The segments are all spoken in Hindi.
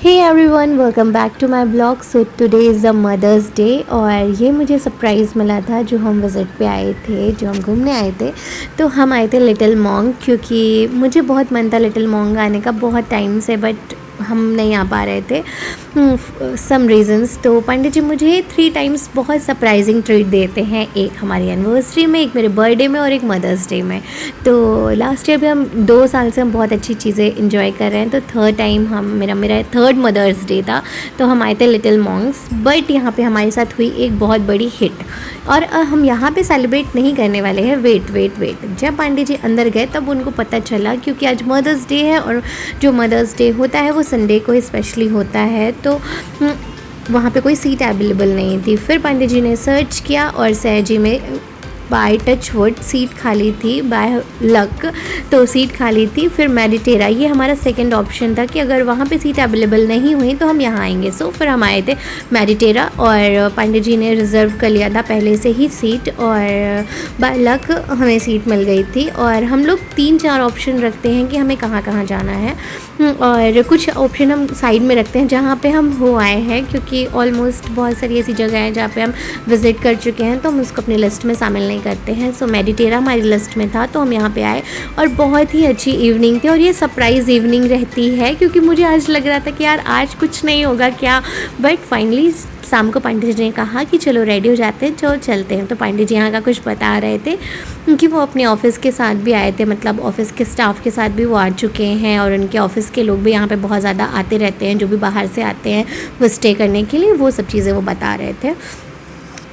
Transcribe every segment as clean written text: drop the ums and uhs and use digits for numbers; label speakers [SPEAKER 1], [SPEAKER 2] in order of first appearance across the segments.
[SPEAKER 1] Hey everyone, welcome back to my blog. So today is the Mother's Day और ये मुझे सरप्राइज़ मिला था जो हम विज़िट पे आए थे, जो हम घूमने आए थे। तो हम आए थे लिटिल मॉन्ग क्योंकि मुझे बहुत मन था लिटिल मॉन्ग आने का बहुत टाइम से, बट हम नहीं आ पा रहे थे सम रीज़न्स। तो पंडित जी मुझे 3 टाइम्स बहुत सरप्राइजिंग ट्रीट देते हैं, एक हमारी एनिवर्सरी में, एक मेरे बर्थडे में और एक मदर्स डे में। तो लास्ट ईयर भी हम 2 साल से हम बहुत अच्छी चीज़ें इंजॉय कर रहे हैं। तो थर्ड टाइम हम मेरा थर्ड मदर्स डे था, तो हम आए थे लिटिल मॉन्ग्स। बट यहाँ पे हमारे साथ हुई एक बहुत बड़ी हिट और हम यहाँ पे सेलिब्रेट नहीं करने वाले हैं। वेट जब पांडे जी अंदर गए तब उनको पता चला, क्योंकि आज मदर्स डे है और जो मदर्स डे होता है वो संडे को स्पेशली होता है। तो वहाँ पे कोई सीट अवेलेबल नहीं थी। फिर पांडे जी ने सर्च किया और सहजी में बाय टच वुड सीट खाली थी, बाय लक तो सीट खाली थी। फिर मेडिटेरा, ये हमारा सेकंड ऑप्शन था कि अगर वहाँ पे सीट अवेलेबल नहीं हुई तो हम यहाँ आएंगे। सो फिर हम आए थे मेडिटेरा और पंडित जी ने रिज़र्व कर लिया था पहले से ही सीट और बाय लक हमें सीट मिल गई थी। और हम लोग 3-4 ऑप्शन रखते हैं कि हमें कहाँ कहाँ जाना है और कुछ ऑप्शन हम साइड में रखते हैं जहाँ पे हम हो आए हैं, क्योंकि ऑलमोस्ट बहुत सारी ऐसी जगह हैं जहाँ पे हम विज़िट कर चुके हैं तो हम उसको अपनी लिस्ट में शामिल नहीं करते हैं। सो मेडिटेरा हमारी लिस्ट में था तो हम यहाँ पे आए और बहुत ही अच्छी इवनिंग थी। और ये सरप्राइज़ इवनिंग रहती है क्योंकि मुझे आज लग रहा था कि यार आज कुछ नहीं होगा क्या, बट फाइनली शाम को पंडित जी ने कहा कि चलो रेडी हो जाते हैं, चलो चलते हैं। तो पंडित जी यहाँ का कुछ बता रहे थे क्योंकि वो अपने ऑफ़िस के साथ भी आए थे, मतलब ऑफ़िस के स्टाफ के साथ भी वो आ चुके हैं और उनके ऑफ़िस के लोग भी यहाँ पे बहुत ज़्यादा आते रहते हैं, जो भी बाहर से आते हैं वो स्टे करने के लिए, वो सब चीज़ें वो बता रहे थे।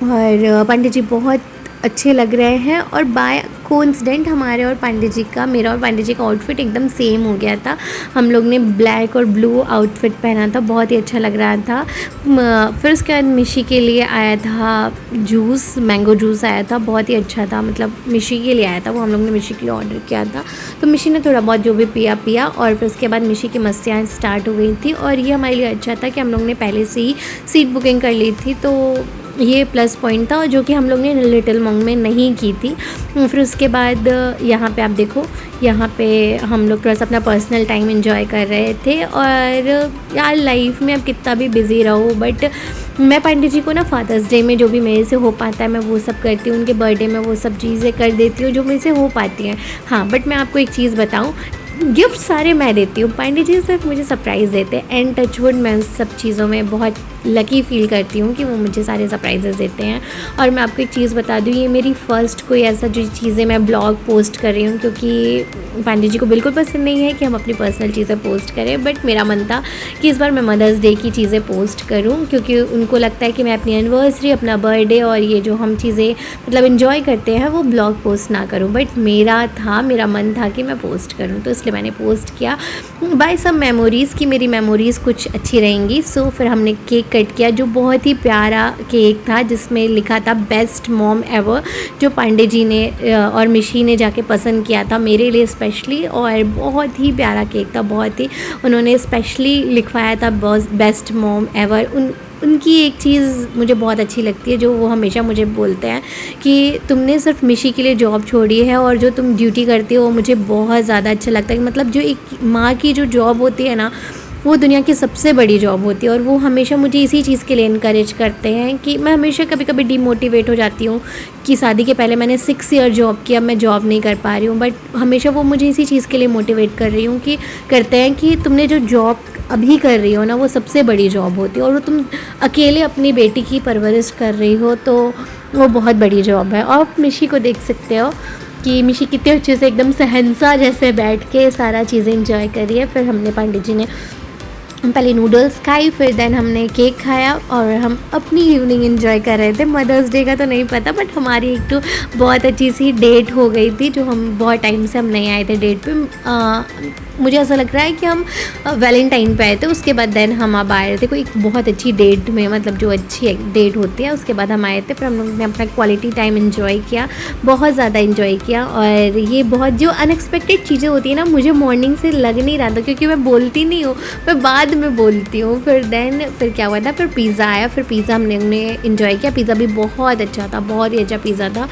[SPEAKER 1] और पंडित जी बहुत अच्छे लग रहे हैं और बाय कोइंसिडेंट हमारे और पंडित जी का, मेरा और पंडित जी का आउटफिट एकदम सेम हो गया था। हम लोग ने ब्लैक और ब्लू आउटफिट पहना था, बहुत ही अच्छा लग रहा था। फिर उसके बाद मिशी के लिए आया था जूस, मैंगो जूस आया था, बहुत ही अच्छा था, मतलब मिशी के लिए आया था वो, हम लोग ने मिशी के लिए ऑर्डर किया था। तो मिशी ने थोड़ा बहुत जो भी पिया और फिर उसके बाद मिशी की मस्तियाँ स्टार्ट हो गई थी। और ये हमारे लिए अच्छा था कि हम लोग ने पहले से ही सीट बुकिंग कर ली थी, तो ये प्लस पॉइंट था जो कि हम लोग ने लिटिल मॉन्ग में नहीं की थी। फिर उसके बाद यहाँ पे आप देखो, यहाँ पे हम लोग थोड़ा सा अपना पर्सनल टाइम एंजॉय कर रहे थे। और यार लाइफ में अब कितना भी बिज़ी रहो, बट मैं पंडित जी को ना फादर्स डे में जो भी मेरे से हो पाता है मैं वो सब करती हूँ, उनके बर्थडे में वो सब चीज़ें कर देती हूँ जो मेरे से हो पाती हैं। हाँ, बट मैं आपको एक चीज़ बताऊँ, गिफ्ट सारे मैं देती हूँ, पंडित जी सिर्फ मुझे सरप्राइज़ देते हैं। एंड टचवुड मैं उन सब चीज़ों में बहुत लकी फील करती हूँ कि वो मुझे सारे सरप्राइजेस देते हैं। और मैं आपको एक चीज़ बता दूँ, ये मेरी फ़र्स्ट कोई ऐसा जो चीज़ें मैं ब्लॉग पोस्ट कर रही हूँ, क्योंकि पंडित जी को बिल्कुल पसंद नहीं है कि हम अपनी पर्सनल चीज़ें पोस्ट करें, बट मेरा मन था कि इस बार मैं मदर्स डे की चीज़ें पोस्ट करूँ, क्योंकि उनको लगता है कि मैं अपनी एनिवर्सरी, अपना बर्थडे और ये जो हम चीज़ें मतलब इन्जॉय करते हैं वो ब्लॉग पोस्ट ना करूँ। बट मेरा मन था कि मैं पोस्ट करूँ, तो इसलिए मैंने पोस्ट किया बाय सब मेमोरीज़ की मेरी मेमोरीज़ कुछ अच्छी रहेंगी। सो फिर हमने केक कट किया जो बहुत ही प्यारा केक था, जिसमें लिखा था बेस्ट मॉम एवर, जो पांडे जी ने और मिशी ने जाके पसंद किया था मेरे लिए स्पेशली। और बहुत ही प्यारा केक था, बहुत ही उन्होंने स्पेशली लिखवाया था बेस्ट मॉम एवर। उनकी एक चीज़ मुझे बहुत अच्छी लगती है जो वो हमेशा मुझे बोलते हैं कि तुमने सिर्फ मिशी के लिए जॉब छोड़ी है और जो तुम ड्यूटी करती हो वो मुझे बहुत ज़्यादा अच्छा लगता है। मतलब जो एक माँ की जो जॉब होती है ना, वो दुनिया की सबसे बड़ी जॉब होती है। और वो हमेशा मुझे इसी चीज़ के लिए इनकरेज करते हैं कि मैं हमेशा कभी कभी डिमोटिवेट हो जाती हूँ कि शादी के पहले मैंने 6 ईयर जॉब किया, मैं जॉब नहीं कर पा रही हूँ, बट हमेशा वो मुझे इसी चीज़ के लिए मोटिवेट कर रही हूँ कि करते हैं कि तुमने जो जॉब अभी कर रही हो ना वो सबसे बड़ी जॉब होती है, और वो तुम अकेले अपनी बेटी की परवरिश कर रही हो तो वो बहुत बड़ी जॉब है। और आप मिशी को देख सकते हो कि मिशी कितने अच्छे से एकदम सहनसा जैसे बैठ के सारा चीज़ें इंजॉय करी है। फिर हमने पंडित जी ने पहले नूडल्स खाई, फिर देन हमने केक खाया और हम अपनी इवनिंग एंजॉय कर रहे थे। मदर्स डे का तो नहीं पता, बट हमारी एक तो बहुत अच्छी सी डेट हो गई थी, जो हम बहुत टाइम से हम नहीं आए थे डेट पे। मुझे ऐसा लग रहा है कि हम वैलेंटाइन पे आए थे, उसके बाद देन हम अब आए थे कोई एक बहुत अच्छी डेट में, मतलब जो अच्छी डेट होती है उसके बाद हम आए थे। फिर हम लोगों ने अपना क्वालिटी टाइम एंजॉय किया, बहुत ज़्यादा एंजॉय किया। और ये बहुत जो अनएक्सपेक्टेड चीज़ें होती है ना, मुझे मॉर्निंग से लग नहीं रहा था क्योंकि मैं बोलती नहीं हूँ, मैं बाद में बोलती हूँ। फिर क्या हुआ था, फिर पिज़्ज़ा आया, फिर पिज़्ज़ा हमने इंजॉय किया। पिज़्ज़ा भी बहुत अच्छा था, बहुत ही अच्छा पिज़्ज़ा था।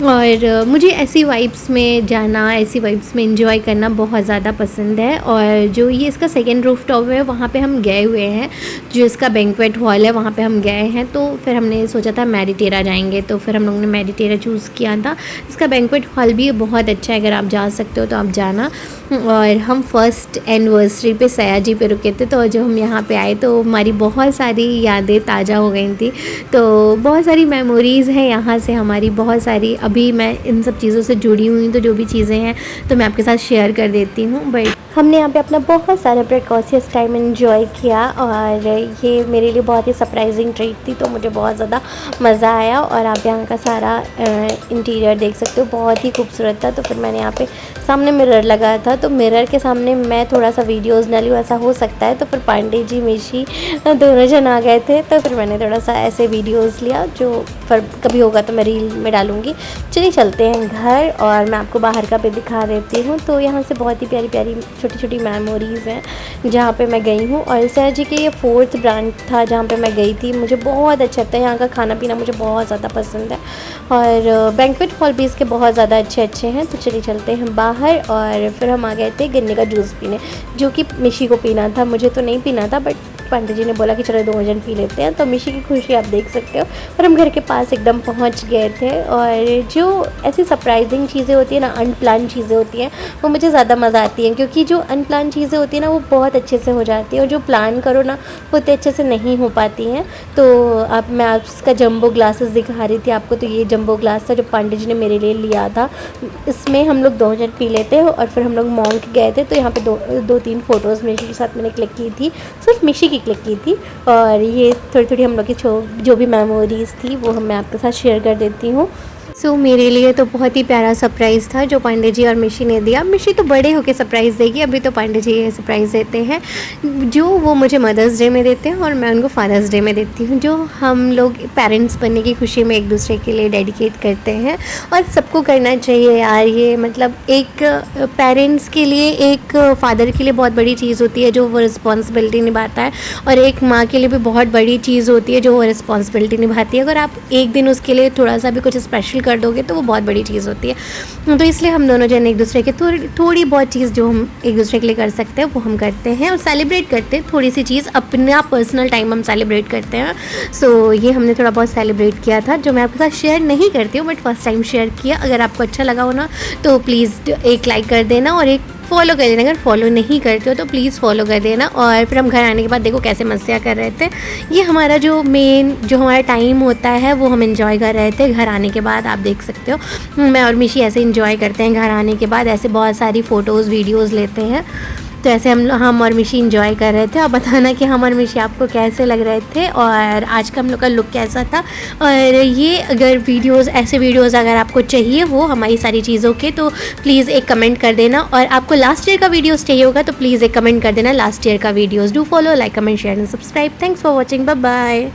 [SPEAKER 1] और मुझे ऐसी वाइब्स में जाना, ऐसी वाइब्स में एंजॉय करना बहुत ज़्यादा पसंद है। और जो ये इसका सेकंड रूफ टॉप है वहाँ पे हम गए हुए हैं, जो इसका बैंक्वेट हॉल है वहाँ पे हम गए हैं। तो फिर हमने सोचा था मैडिटेरा जाएंगे, तो फिर हम लोगों ने मैडिटेरा चूज़ किया था। इसका बैंक्वेट हॉल भी बहुत अच्छा है, अगर आप जा सकते हो तो आप जाना। और हम फर्स्ट एनिवर्सरी पे सयाजी पे रुके थे, तो जब हम यहाँ पे आए तो हमारी बहुत सारी यादें ताज़ा हो गई थी। तो बहुत सारी मेमोरीज़ हैं यहाँ से हमारी, बहुत सारी। अभी मैं इन सब चीज़ों से जुड़ी हुई, तो जो भी चीज़ें हैं तो मैं आपके साथ शेयर कर देती हूँ। बट हमने यहाँ पे अपना बहुत सारा प्रिकॉशियस टाइम एंजॉय किया, और ये मेरे लिए बहुत ही सरप्राइजिंग ट्रीट थी, तो मुझे बहुत ज़्यादा मज़ा आया। और आप यहाँ का सारा इंटीरियर देख सकते हो, बहुत ही खूबसूरत था। तो फिर मैंने यहाँ पे सामने मिरर लगाया था, तो मिरर के सामने मैं थोड़ा सा वीडियोज़ डाली, ऐसा हो सकता है। तो फिर पांडे जी मिशी दोनों जन आ गए थे, तो फिर मैंने थोड़ा सा ऐसे वीडियोज़ लिया, जो फिर कभी होगा तो मैं रील में डालूँगी। चलिए चलते हैं घर, और मैं आपको बाहर का भी दिखा देती हूँ। तो यहाँ से बहुत ही प्यारी प्यारी छोटी छोटी मेमोरीज़ हैं जहाँ पे मैं गई हूँ। और सया जी के ये 4th ब्रांच था जहाँ पे मैं गई थी। मुझे बहुत अच्छा लगता है यहाँ का खाना पीना, मुझे बहुत ज़्यादा पसंद है। और बैंक्वेट हॉल भी इसके बहुत ज़्यादा अच्छे अच्छे हैं। तो चलिए चलते हैं बाहर, और फिर हम आ गए थे गन्ने का जूस पीने, जो कि मिशी को पीना था, मुझे तो नहीं पीना था। बट पंडित जी ने बोला कि चलो 2 जन पी लेते हैं। तो मिशी की खुशी आप देख सकते हो। और हम घर के पास एकदम पहुंच गए थे। और जो ऐसी सरप्राइजिंग चीज़ें होती हैं ना, अनप्लान चीज़ें होती हैं, वो मुझे ज़्यादा मज़ा आती हैं, क्योंकि जो अनप्लान चीज़ें होती हैं ना वो बहुत अच्छे से हो जाती हैं, और जो प्लान करो ना वो उतने अच्छे से नहीं हो पाती हैं। तो अब मैं आपका जंबो ग्लासेस दिखा रही थी आपको। तो ये जंबो ग्लास था जो पंडित जी ने मेरे लिए लिया था। इसमें हम लोग 2 जन पी लेते हैं। और फिर हम लोग मॉन्क गए थे, तो यहाँ पे 2-3 फ़ोटोज़ मिशी के साथ मैंने क्लिक की थी, सिर्फ मिशी की क्लिक की थी। और ये थोड़ी थोड़ी हम लोग की जो भी मेमोरीज़ थी वो मैं आपके साथ शेयर कर देती हूँ। सो मेरे लिए तो बहुत ही प्यारा सरप्राइज़ था जो पांडे जी और मिशी ने दिया। मिशी तो बड़े होकर सरप्राइज़ देगी, अभी तो पांडे जी ये सरप्राइज़ देते हैं, जो वो मुझे मदर्स डे में देते हैं और मैं उनको फादर्स डे में देती हूँ, जो हम लोग पेरेंट्स बनने की खुशी में एक दूसरे के लिए डेडिकेट करते हैं। और सबको करना चाहिए यार, ये मतलब एक पेरेंट्स के लिए, एक फ़ादर के लिए बहुत बड़ी चीज़ होती है जो वो रिस्पॉन्सिबिलिटी निभाता है, और एक माँ के लिए भी बहुत बड़ी चीज़ होती है जो वो रिस्पॉन्सिबिलिटी निभाती है। अगर आप एक दिन उसके लिए थोड़ा सा भी कुछ स्पेशल कर दोगे तो वो बहुत बड़ी चीज़ होती है। तो इसलिए हम दोनों जन एक दूसरे के थोड़ी बहुत चीज़ जो हम एक दूसरे के लिए कर सकते हैं वो हम करते हैं, और सेलिब्रेट करते हैं थोड़ी सी चीज़, अपना पर्सनल टाइम हम सेलिब्रेट करते हैं। सो ये हमने थोड़ा बहुत सेलिब्रेट किया था, जो मैं आपके साथ शेयर नहीं करती हूँ, बट फर्स्ट टाइम शेयर किया। अगर आपको अच्छा लगा हो ना तो प्लीज़ एक लाइक कर देना, और एक फॉलो कर देना। अगर फॉलो नहीं करते हो तो प्लीज़ फॉलो कर देना। और फिर हम घर आने के बाद देखो कैसे मस्तियाँ कर रहे थे। ये हमारा जो हमारा टाइम होता है वो हम एंजॉय कर रहे थे घर आने के बाद। आप देख सकते हो मैं और मिशी ऐसे एंजॉय करते हैं घर आने के बाद, ऐसे बहुत सारी फ़ोटोज़ वीडियोज़ लेते हैं। तो ऐसे हम और मिशी एंजॉय कर रहे थे। और बताना कि हम और मिशी आपको कैसे लग रहे थे, और आज का हम लोग का लुक कैसा था। और ये अगर ऐसे वीडियोज़ अगर आपको चाहिए हो हमारी सारी चीज़ों के, तो प्लीज़ एक कमेंट कर देना। और आपको लास्ट ईयर का वीडियोज़ चाहिए होगा तो प्लीज़ एक कमेंट कर देना लास्ट ईयर का videos. Do follow, like, comment, share and subscribe. Thanks for watching, bye bye.